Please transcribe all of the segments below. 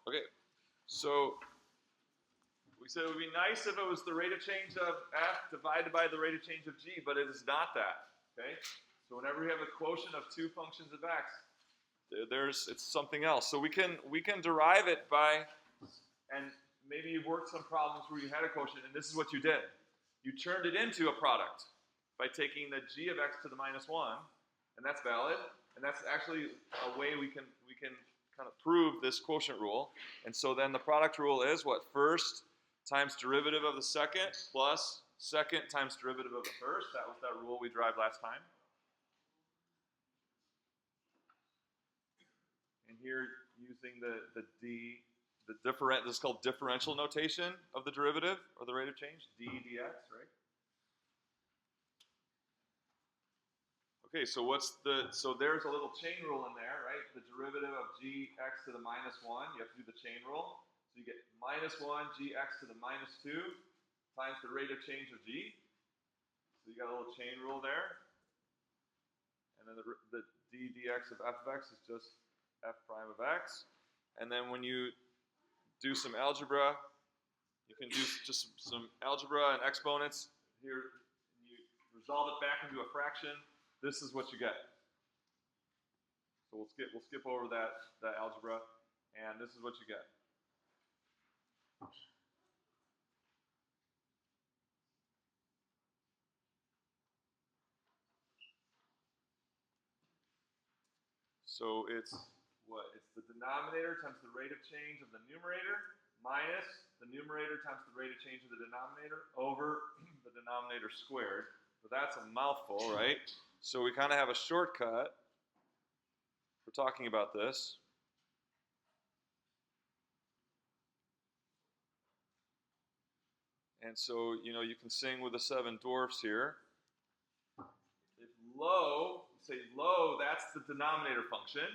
Okay, so we said it would be nice if it was the rate of change of f divided by the rate of change of g, but it is not that. Okay, so whenever we have a quotient of two functions of x, it's something else. So we can derive it by, and maybe you've worked some problems where you had a quotient, and this is what you did. You turned it into a product by taking the g of x to the minus 1, and that's valid, and that's actually a way we can kind of prove this quotient rule. And so then the product rule is what? First times derivative of the second plus second times derivative of the first. That was that rule we derived last time. And here using this is called differential notation of the derivative or the rate of change, d dx, right? Okay, so so there's a little chain rule in there, right? The derivative of gx to the minus 1, you have to do the chain rule. So you get minus 1 gx to the minus 2 times the rate of change of g. So you got a little chain rule there. And then the d dx of f of x is just f prime of x. And then when you do some algebra, you can do just some algebra and exponents. Here, you resolve it back into a fraction. This is what you get. So we'll skip over that algebra, and this is what you get. So it's what? It's the denominator times the rate of change of the numerator minus the numerator times the rate of change of the denominator over the denominator squared. So that's a mouthful, right? So we kind of have a shortcut for talking about this. And so, you know, you can sing with the seven dwarfs here. If low, say low, that's the denominator function,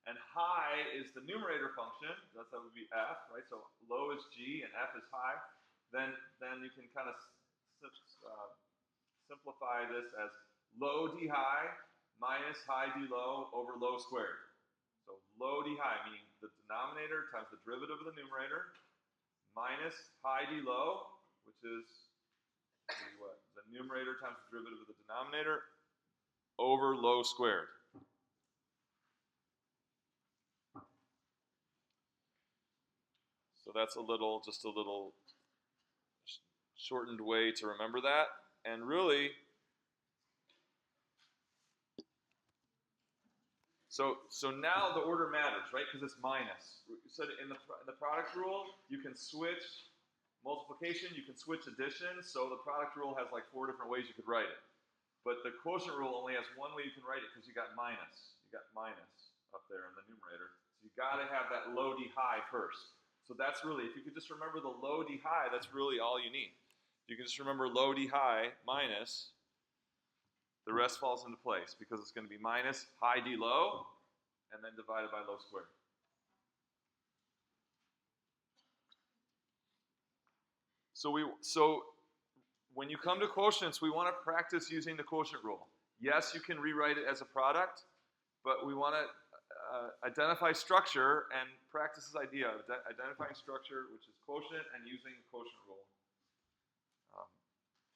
and high is the numerator function. That would be f, right? So low is g and f is high. Then you can kind of simplify this as low d high minus high d low over low squared. So low d high, meaning the denominator times the derivative of the numerator, minus high d low, which is what? The numerator times the derivative of the denominator, over low squared. So that's just a little shortened way to remember that. And really, so now the order matters, right? Because it's minus. We said in the product rule, you can switch multiplication, you can switch addition. So the product rule has like 4 different ways you could write it. But the quotient rule only has one way you can write it because you got minus. You got minus up there in the numerator. So you got to have that low d high first. So that's really, if you could just remember the low d high, that's really all you need. You can just remember low d high minus, the rest falls into place because it's going to be minus high d low and then divided by low squared. So when you come to quotients, we want to practice using the quotient rule. Yes, you can rewrite it as a product, but we want to identify structure and practice this idea of identifying structure, which is quotient, and using the quotient rule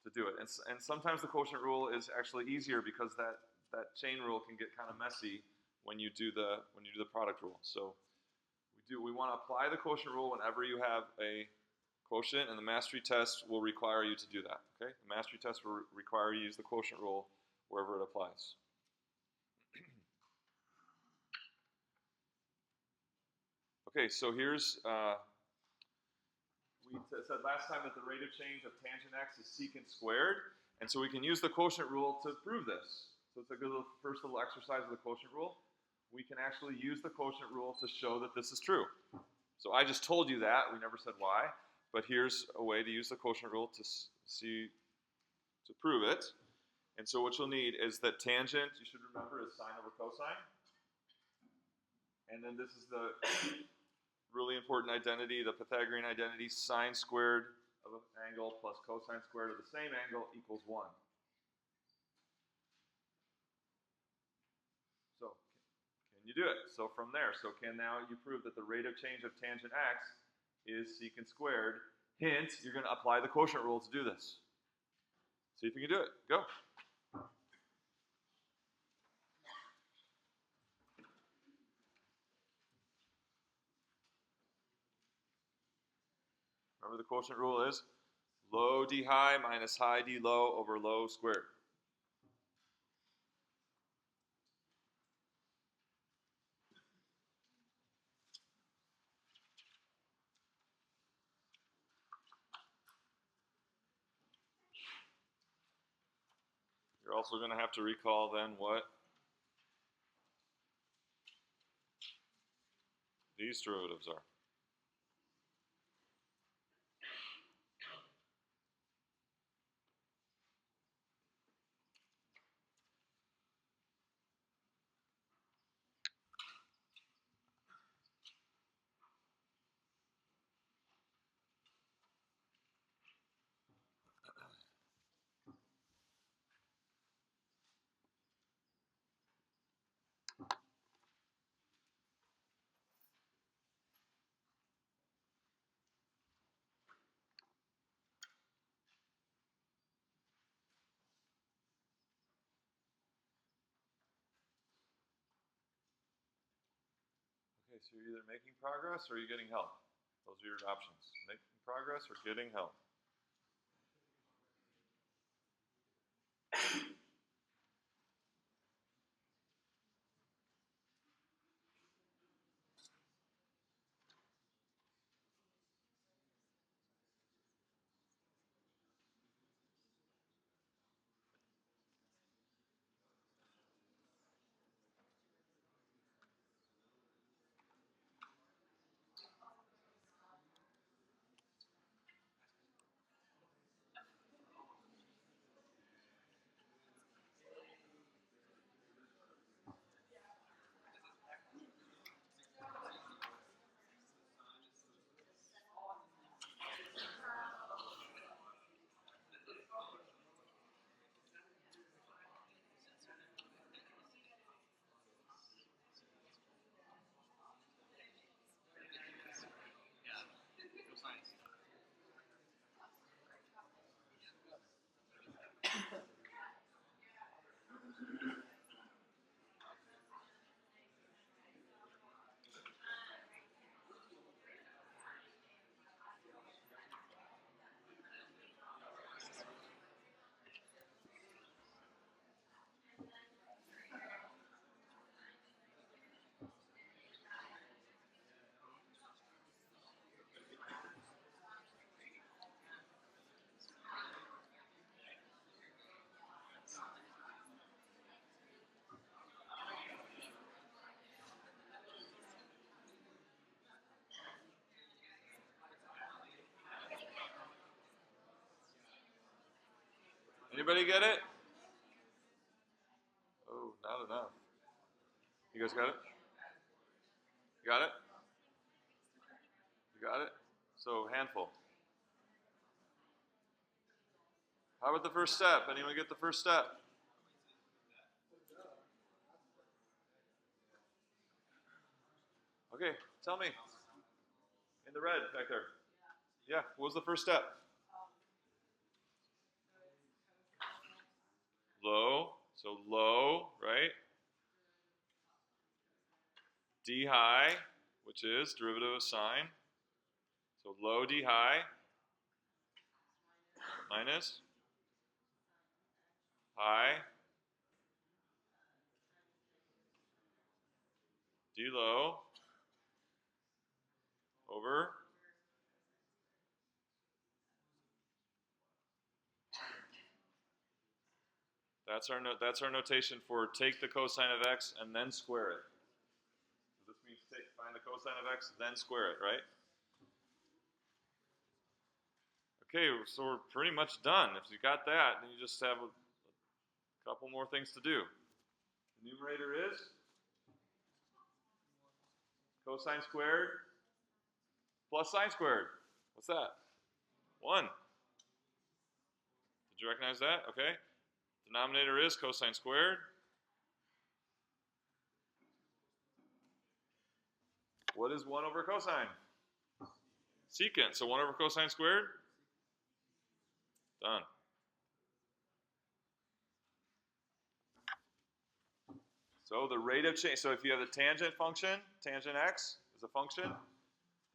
to do it. And sometimes the quotient rule is actually easier because that chain rule can get kind of messy when you do the product rule. So we want to apply the quotient rule whenever you have a quotient, and the mastery test will require you to do that. Okay, the mastery test will require you to use the quotient rule wherever it applies. Okay, so here's we said last time that the rate of change of tangent x is secant squared, and so we can use the quotient rule to prove this. So it's a good first little exercise of the quotient rule. We can actually use the quotient rule to show that this is true. So I just told you that. We never said why. But here's a way to use the quotient rule to prove it. And so what you'll need is that tangent, you should remember, is sine over cosine. And then this is the really important identity, the Pythagorean identity, sine squared of an angle plus cosine squared of the same angle equals 1. So can you do it. So from there, so can now you prove that the rate of change of tangent x is secant squared. Hint, you're going to apply the quotient rule to do this. See if you can do it. Go. Remember the quotient rule is low d high minus high d low over low squared. You're also going to have to recall then what these derivatives are. Okay, so you're either making progress or you're getting help. Those are your options. Making progress or getting help. Anybody get it? Oh, not enough. You guys got it? You got it? You got it? So, handful. How about the first step? Anyone get the first step? Okay, tell me. In the red back there. Yeah, what was the first step? Low. So low, right? D high, which is derivative of sine. So low D high minus high D low over that's our notation for take the cosine of x and then square it. So this means find the cosine of x, then square it, right? Okay, so we're pretty much done. If you got that, then you just have a couple more things to do. The numerator is cosine squared plus sine squared. What's that? 1. Did you recognize that? Okay. Denominator is cosine squared What is 1 over cosine? Secant. So 1 over cosine squared? Done. So the rate of change, so if you have the tangent function, tangent x is a function,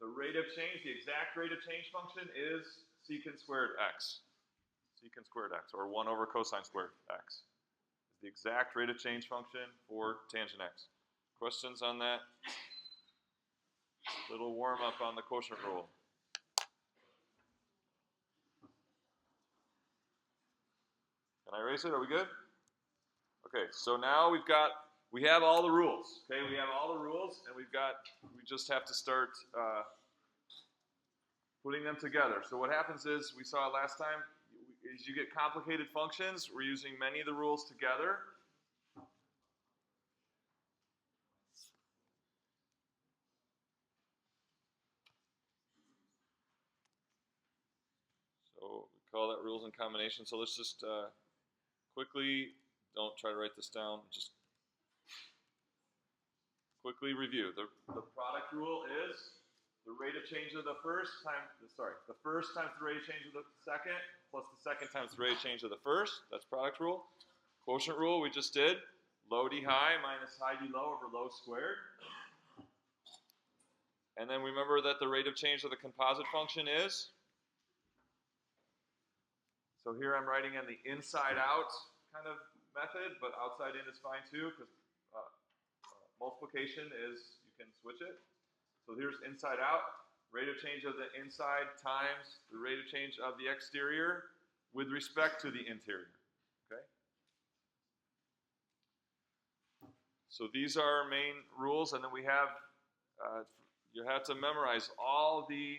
the rate of change, the exact rate of change function is secant squared x. Secant squared x, or 1 over cosine squared x. Is the exact rate of change function for tangent x. Questions on that? Little warm up on the quotient rule. Can I erase it? Are we good? Okay, so now we have all the rules. Okay, we have all the rules, and we just have to start putting them together. So what happens is, we saw last time, is you get complicated functions. We're using many of the rules together. So we call that rules in combination. So let's just quickly, don't try to write this down, just quickly review. The product rule is the rate of change of the first times the rate of change of the second, plus the second times the rate of change of the first. That's product rule. Quotient rule we just did. Low d high minus high d low over low squared. And then remember that the rate of change of the composite function is, so here I'm writing in the inside out kind of method, but outside in is fine too, because multiplication is, you can switch it. So here's inside out, rate of change of the inside times the rate of change of the exterior with respect to the interior. Okay? So these are our main rules, and then we have, you have to memorize all the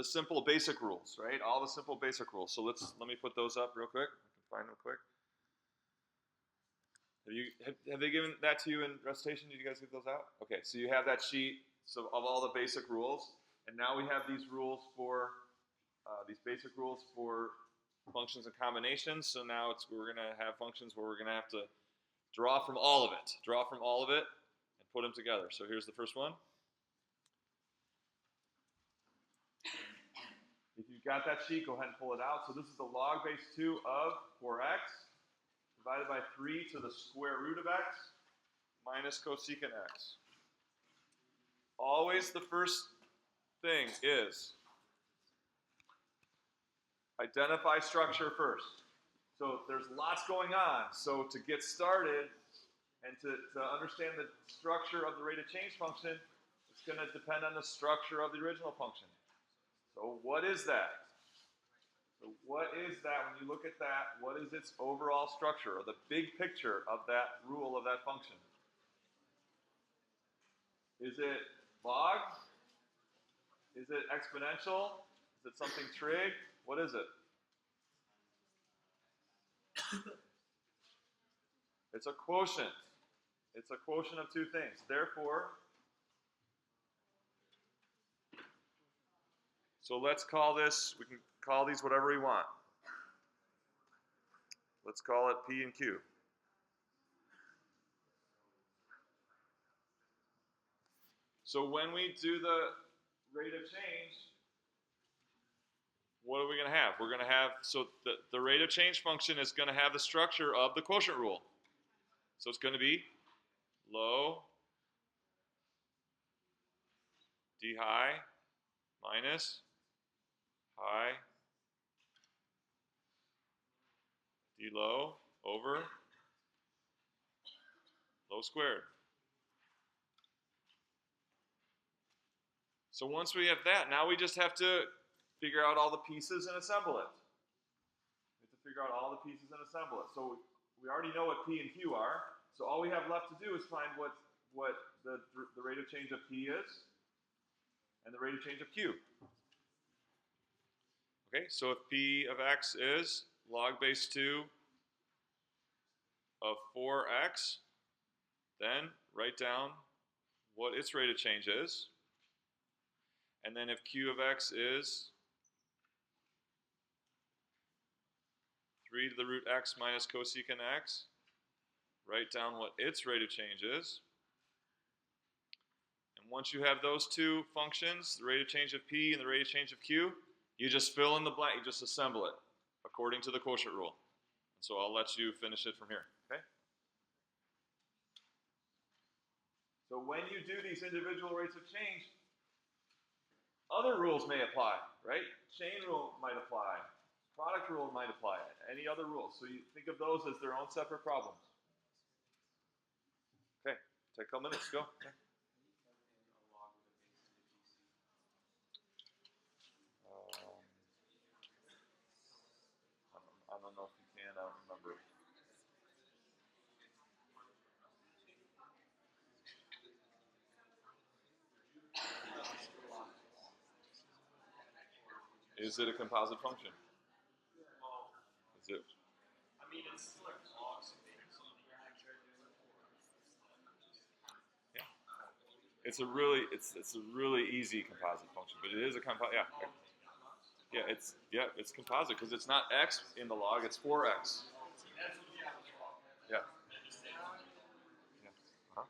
simple basic rules, right? All the simple basic rules. So let me put those up real quick. I can find them quick. Have they given that to you in recitation? Did you guys get those out? Okay, so you have that sheet of all the basic rules, and now we have these rules for these basic rules for functions and combinations. So now we're going to have functions where we're going to have to draw from all of it, and put them together. So here's the first one. If you've got that sheet, go ahead and pull it out. So this is the log base 2 of 4x. Divided by 3 to the square root of x minus cosecant x. Always the first thing is identify structure first. So there's lots going on. So to get started and to understand the structure of the rate of change function, it's going to depend on the structure of the original function. So what is that? So what is that, when you look at that, what is its overall structure, or the big picture of that rule of that function? Is it log? Is it exponential? Is it something trig? What is it? It's a quotient. It's a quotient of two things. Therefore, so let's call this, we can call these whatever we want. Let's call it P and Q. So when we do the rate of change, what are we going to have? We're going to have, so the rate of change function is going to have the structure of the quotient rule. So it's going to be low d high minus high d low over low squared. So once we have that, now we just have to figure out all the pieces and assemble it. We have to figure out all the pieces and assemble it. So we already know what P and Q are. So all we have left to do is find what the rate of change of P is and the rate of change of Q. Okay, so if P of x is log base 2 of 4x, then write down what its rate of change is. And then if Q of x is 3 to the root x minus cosecant x, write down what its rate of change is. And once you have those two functions, the rate of change of P and the rate of change of Q, you just fill in the blank, you just assemble it according to the quotient rule. So I'll let you finish it from here, okay? So when you do these individual rates of change, other rules may apply, right? Chain rule might apply. Product rule might apply. Any other rules. So you think of those as their own separate problems. Okay, take a couple minutes, go. Okay. I don't know if you can, I don't remember. Is it a composite function? Is it? Yeah. It's a really easy composite function, but it is a composite. Yeah. It's composite because it's not x in the log, it's 4x. Yeah. Yeah. Uh-huh.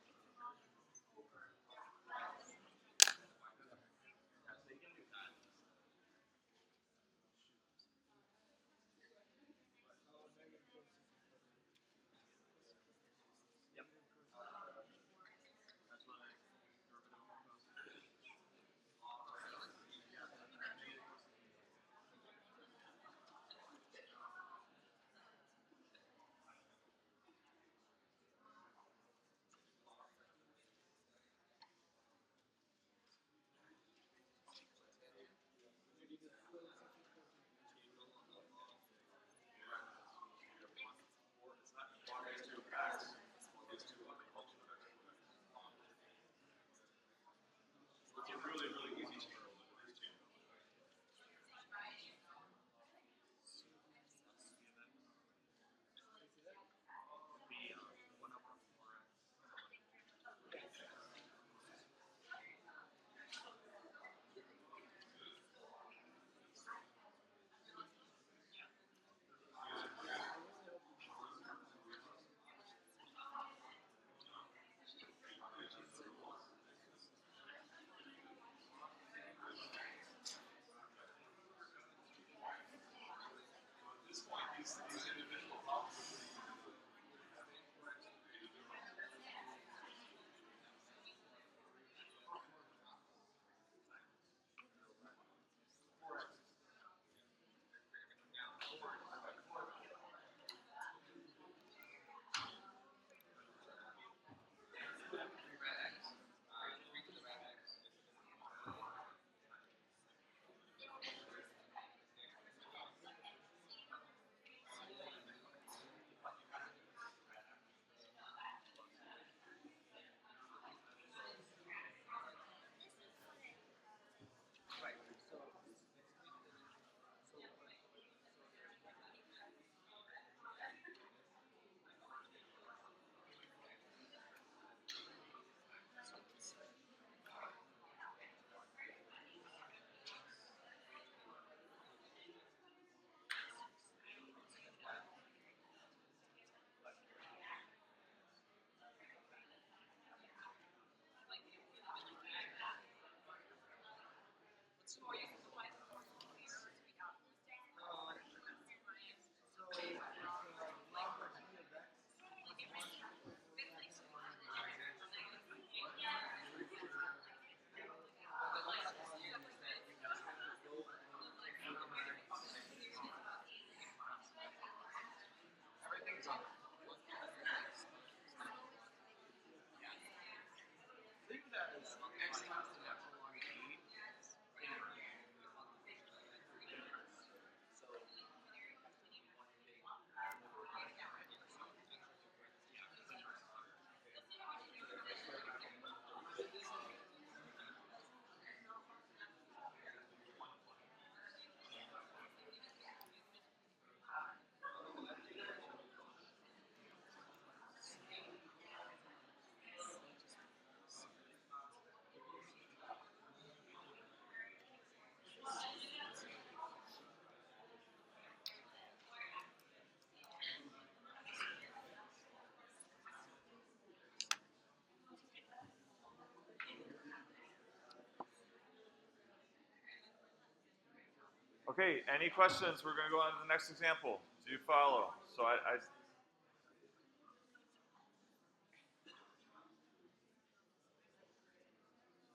Okay, any questions? We're going to go on to the next example. Do you follow? So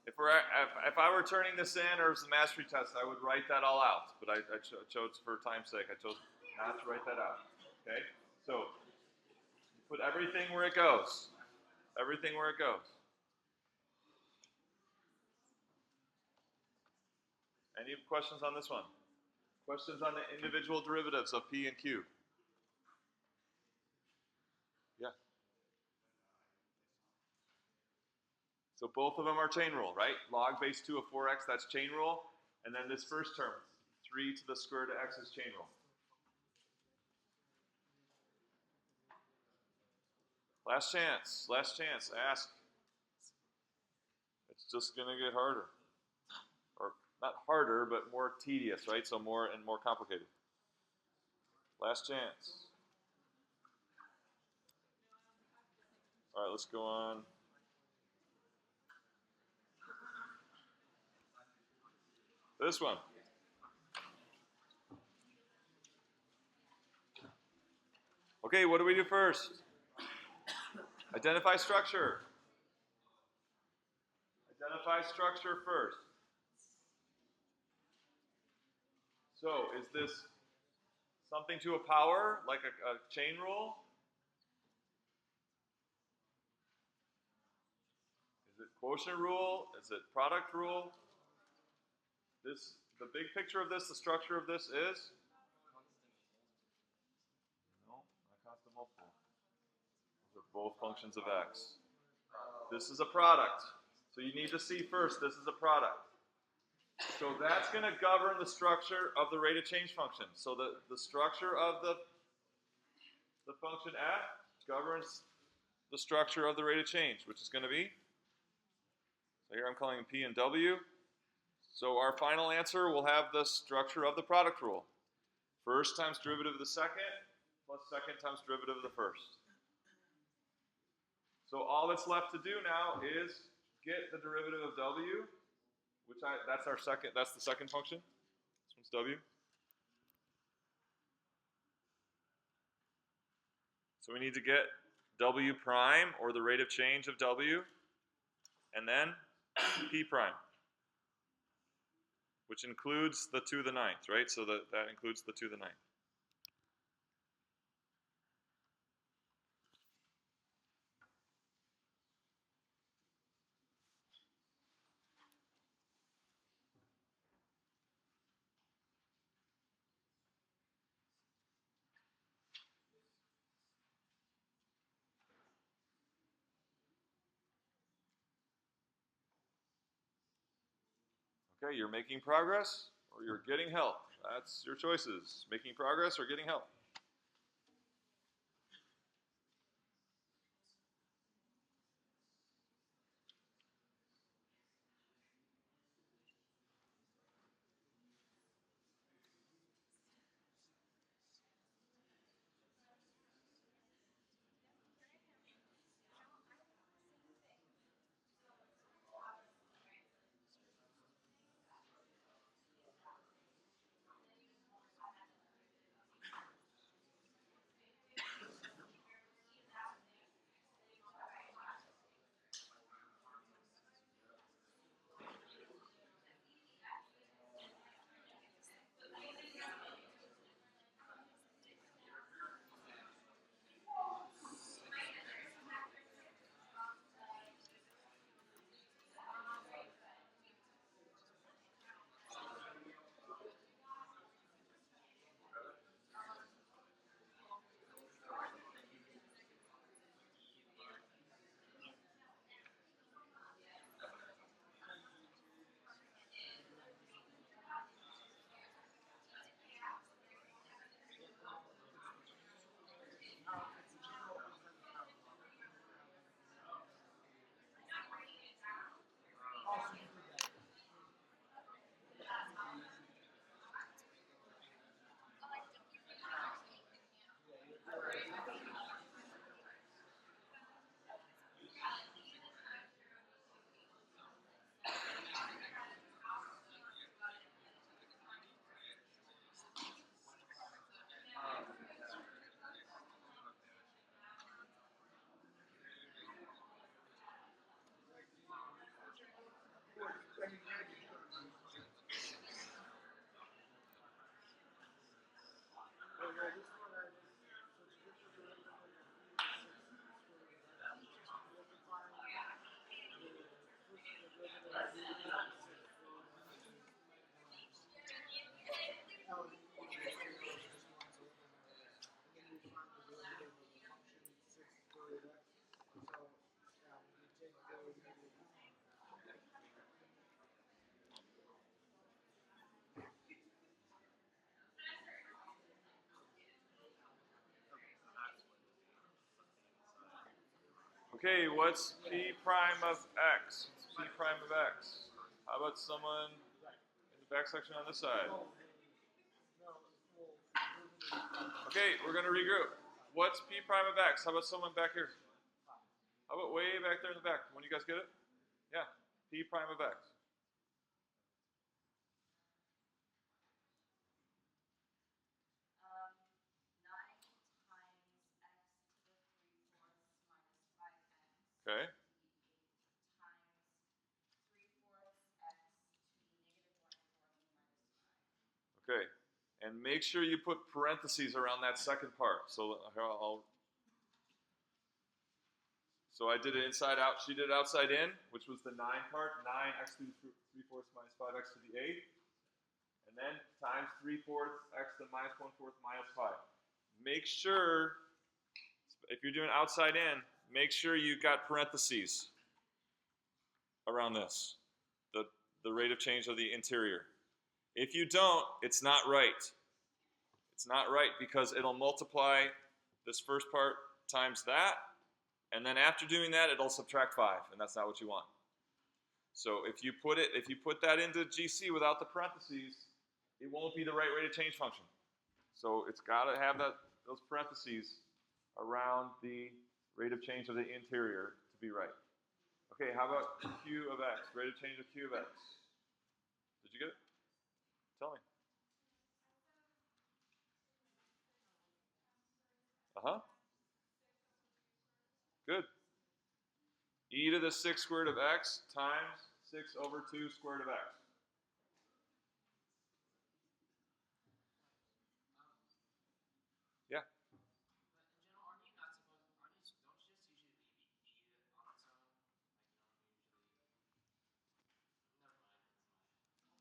if I were turning this in or as a mastery test, I would write that all out. But I chose, for time's sake, I chose not to write that out. Okay? So you put everything where it goes. Everything where it goes. Any questions on this one? Questions on the individual derivatives of P and Q? Yeah. So both of them are chain rule, right? Log base 2 of 4x, that's chain rule. And then this first term, 3 to the square root of x is chain rule. Last chance, ask. It's just going to get harder. Or not harder, but more tedious, right? So more and more complicated. Last chance. All right, let's go on. This one. Okay, what do we do first? Identify structure. Identify structure first. So, is this something to a power, like a chain rule? Is it quotient rule? Is it product rule? The big picture of this, the structure of this is? No, not constant multiple. Those are both functions of x. This is a product. So you need to see first, this is a product. So that's going to govern the structure of the rate of change function. So the structure of the function f governs the structure of the rate of change, which is going to be, so here I'm calling them P and W. So our final answer will have the structure of the product rule. First times derivative of the second plus second times derivative of the first. So all that's left to do now is get the derivative of W, that's the second function. This one's W. So we need to get W prime, or the rate of change of W, and then P prime, which includes the 2 to the 9th, right? So that includes the 2 to the 9th. Okay, you're making progress or you're getting help. That's your choices. Making progress or getting help. Okay, what's p prime of x? What's p prime of x? How about someone in the back section on this side? Okay, we're going to regroup. What's p prime of x? How about someone back here? How about way back there in the back? When you guys get it? Yeah, p prime of x. Okay. Okay. And make sure you put parentheses around that second part. So I did it inside out. She did it outside in, which was the 9 part. 9x to the 3/4 minus 5x to the 8. And then times 3/4 x to the minus 1/4 minus 5. Make sure, if you're doing outside in, make sure you got parentheses around this, the rate of change of the interior. If you don't, it's not right. It's not right because it'll multiply this first part times that, and then after doing that, it'll subtract 5, and that's not what you want. So if you put that into GC without the parentheses, it won't be the right rate of change function. So it's got to have those parentheses around the rate of change of the interior to be right. Okay, how about Q of x? Rate of change of Q of x. Did you get it? Tell me. Uh-huh. Good. E to the 6 squared of x times 6 over 2 squared of x. Yeah.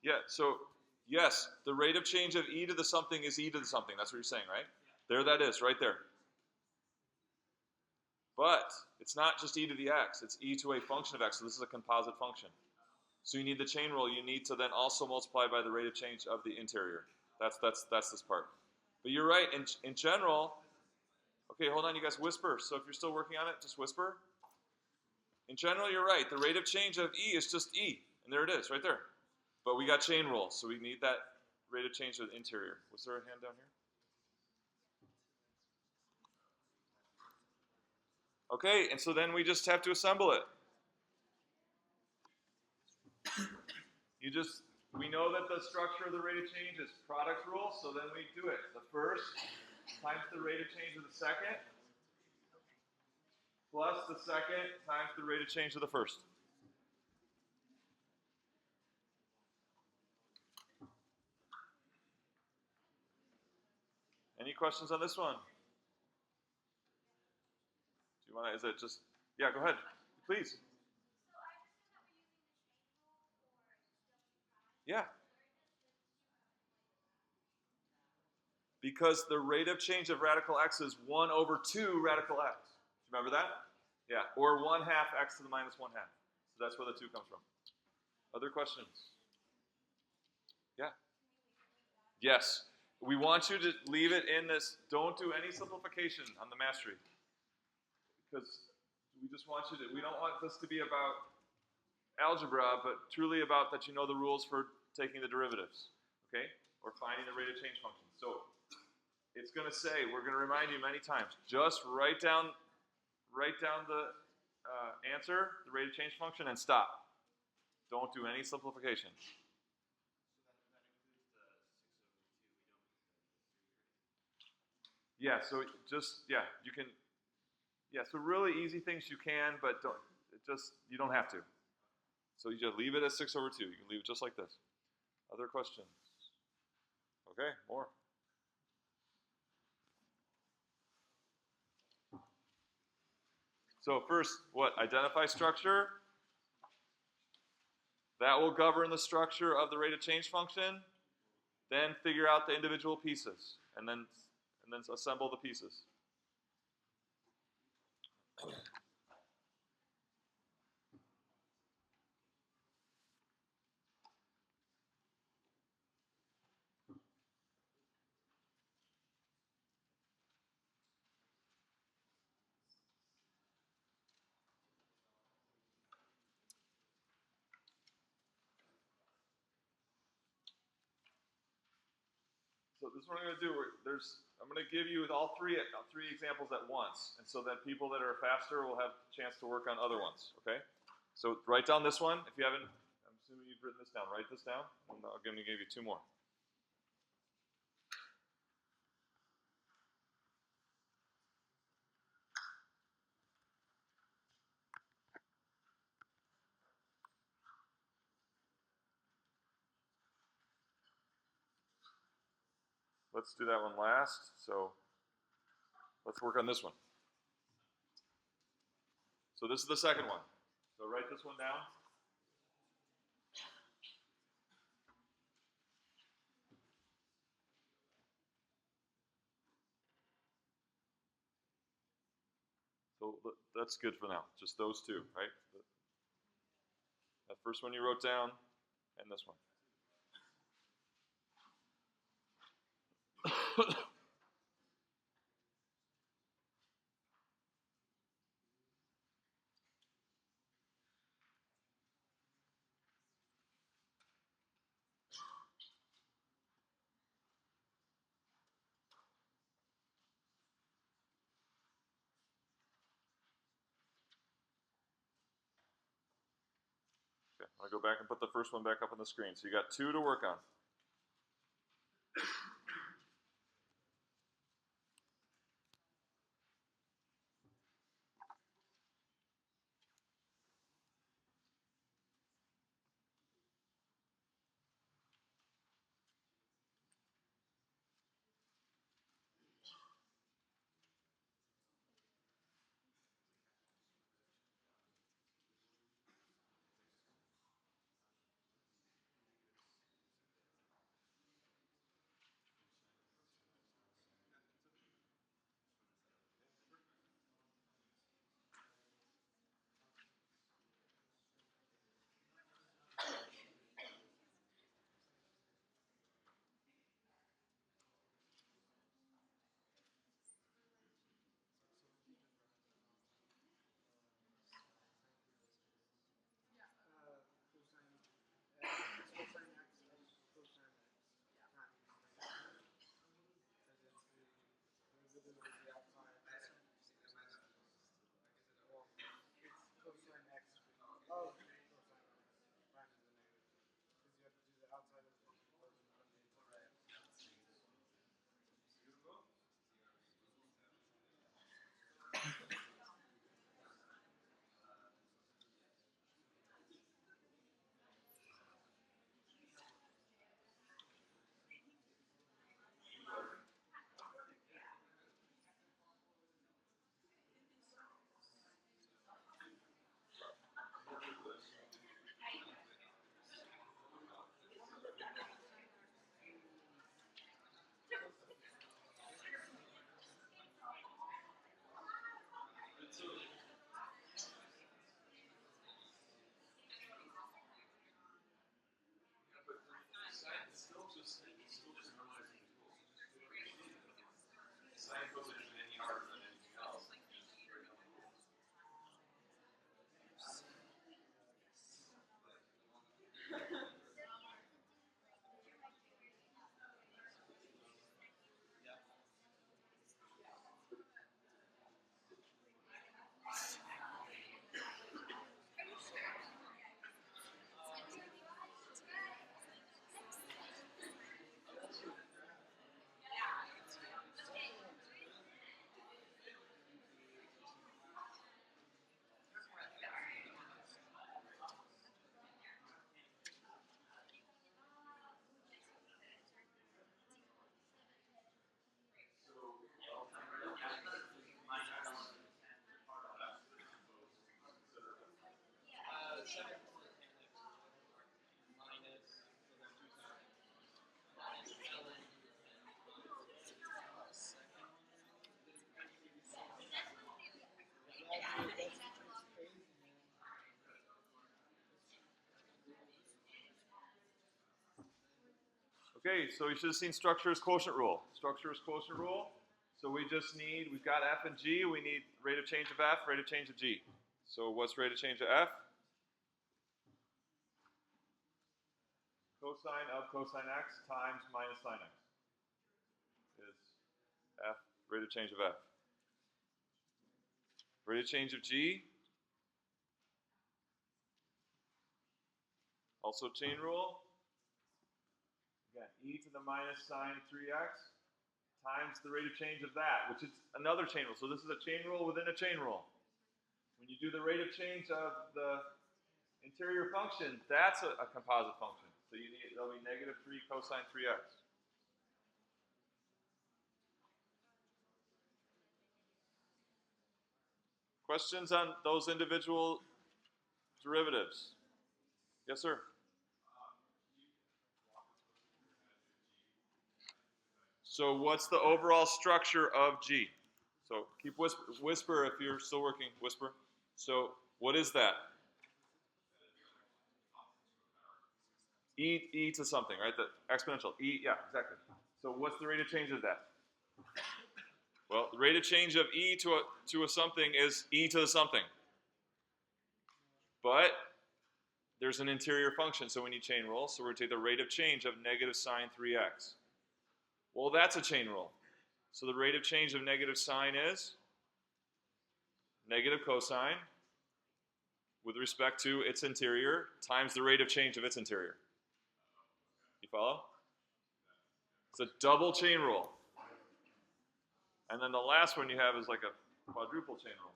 Yeah, so yes, the rate of change of e to the something is e to the something. That's what you're saying, right? There that is, right there. But it's not just e to the x, it's e to a function of x, so this is a composite function. So you need the chain rule. You need to then also multiply by the rate of change of the interior. That's this part. But you're right, in general, okay, hold on, you guys whisper. So if you're still working on it, just whisper. In general, you're right. The rate of change of e is just e, and there it is, right there. But we got chain rules, so we need that rate of change of the interior. Was there a hand down here? Okay, and so then we just have to assemble it. We know that the structure of the rate of change is product rule, so then we do it. The first times the rate of change of the second, plus the second times the rate of change of the first. Any questions on this one? Do you want to, is it just, yeah, go ahead, please. Yeah. Because the rate of change of radical x is 1 over 2 radical x. Remember that? Yeah, or 1/2 x to the minus 1/2. So that's where the 2 comes from. Other questions? Yeah. Yes. We want you to leave it in this. Don't do any simplification on the mastery. Because we just want you to, we don't want this to be about algebra, but truly about that you know the rules for taking the derivatives, okay? Or finding the rate of change function. So it's going to say, we're going to remind you many times, just write down the answer, the rate of change function, and stop. Don't do any simplification. Yeah, so just, yeah, you can, yeah, so really easy things you can, but you don't have to. So you just leave it as 6 over 2. You can leave it just like this. Other questions? Okay, more. So first, what? Identify structure. That will govern the structure of the rate of change function. Then figure out the individual pieces, and then assemble the pieces. So this is what I'm going to do. I'm going to give you all three examples at once, and so that people that are faster will have a chance to work on other ones. Okay? So write down this one. If you haven't, I'm assuming you've written this down. Write this down, and I'm going to give you two more. Let's do that one last. So let's work on this one. So this is the second one. So write this one down. So that's good for now. Just those two, right? That first one you wrote down, and this one. Okay, I'm going to go back and put the first one back up on the screen. So you got two to work on. Okay, so you should have seen structure as quotient rule. Structure as quotient rule. So we've got F and G, we need rate of change of F, rate of change of G. So what's rate of change of F? Cosine of cosine x times minus sine x. F, rate of change of F. Rate of change of G, also chain rule. Again, e to the minus sine 3x times the rate of change of that, which is another chain rule. So this is a chain rule within a chain rule. When you do the rate of change of the interior function, that's a composite function. So there'll be negative 3 cosine 3x. Questions on those individual derivatives? Yes, sir. So what's the overall structure of G? So keep whisper if you're still working, whisper. So what is that? E to something, right? The exponential. E, yeah, exactly. So what's the rate of change of that? Well, the rate of change of e to a something is e to the something. But there's an interior function, so we need chain rule. So we're going to take the rate of change of negative sine 3x. Well, that's a chain rule. So the rate of change of negative sine is negative cosine with respect to its interior times the rate of change of its interior. You follow? It's a double chain rule. And then the last one you have is like a quadruple chain rule.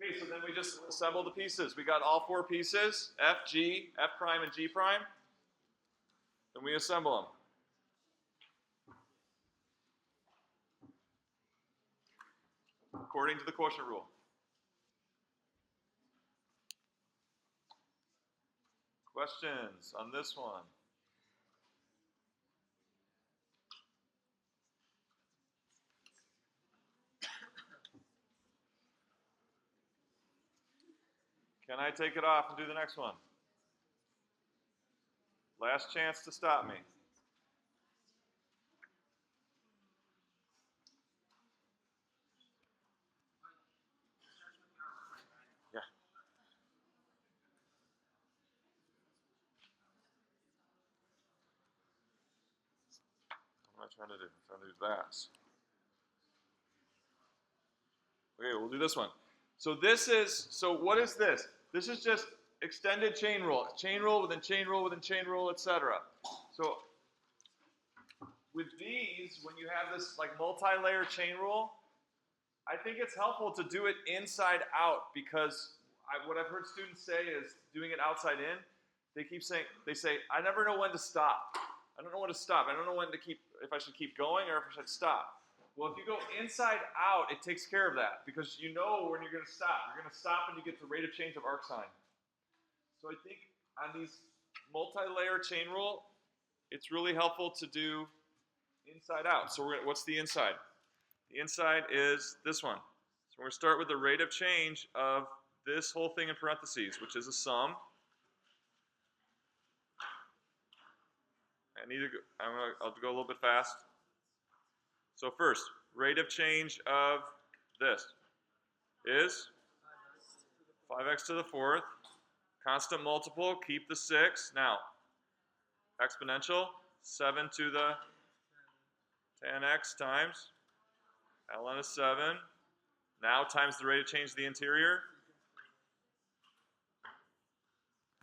Okay, so then we just assemble the pieces. We got all 4 pieces, F, G, F prime, and G prime. Then we assemble them. According to the quotient rule. Questions on this one? Can I take it off and do the next one? Last chance to stop me. Yeah. What am I trying to do? I'm trying to do that. Okay, we'll do this one. So what is this? This is just extended chain rule. Chain rule within chain rule within chain rule, etc. So with these, when you have this like multi-layer chain rule, I think it's helpful to do it inside out because what I've heard students say is doing it outside in. They say, I never know when to stop. I don't know when to stop. I don't know if I should keep going or if I should stop. Well, if you go inside out, it takes care of that because you know when you're going to stop. You're going to stop when you get the rate of change of arc sine. So I think on these multi-layer chain rule, it's really helpful to do inside out. So what's the inside? The inside is this one. So we're going to start with the rate of change of this whole thing in parentheses, which is a sum. I'll go a little bit fast. So first, rate of change of this is 5x to the 4th. Constant multiple, keep the 6. Now, exponential, 7 to the 10x times ln of 7. Now times the rate of change of the interior.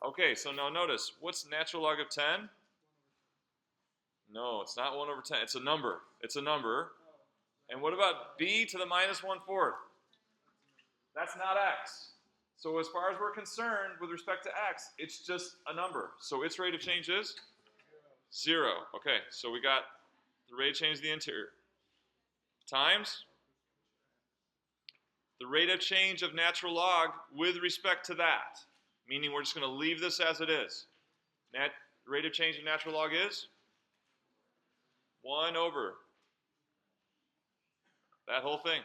Okay, so now notice, what's natural log of 10? No, it's not 1 over 10. It's a number. It's a number. And what about b to the minus 1/4? That's not x. So as far as we're concerned with respect to x, it's just a number. So its rate of change is 0. Okay, so we got the rate of change of the interior times the rate of change of natural log with respect to that. Meaning we're just going to leave this as it is. Rate of change of natural log is 1 over that whole thing.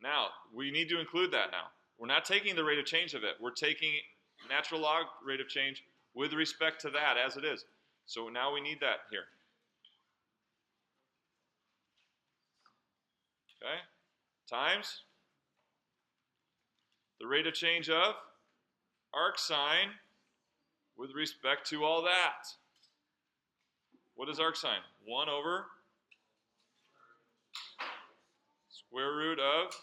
Now, we need to include that now. We're not taking the rate of change of it. We're taking natural log rate of change with respect to that as it is. So now we need that here. Okay? Times the rate of change of arc sine with respect to all that. What is arc sine? 1 over square root of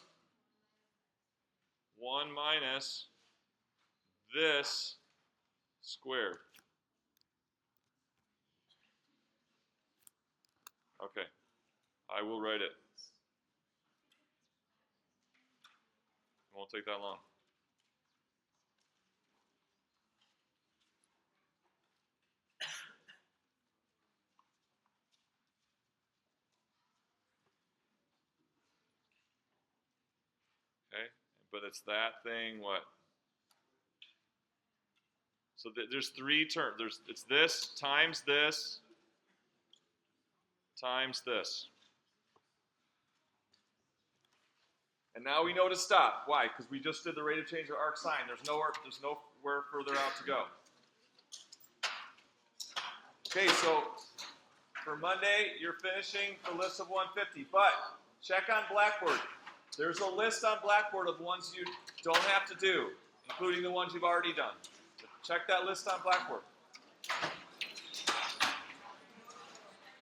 1 minus this squared. Okay, I will write it. It won't take that long. Okay, but it's that thing, what? So there's 3 terms. It's this times this times this. And now we know to stop. Why? Because we just did the rate of change of arc sine. There's nowhere further out to go. Okay, so for Monday, you're finishing the list of 150. But check on Blackboard. There's a list on Blackboard of ones you don't have to do, including the ones you've already done. Check that list on Blackboard.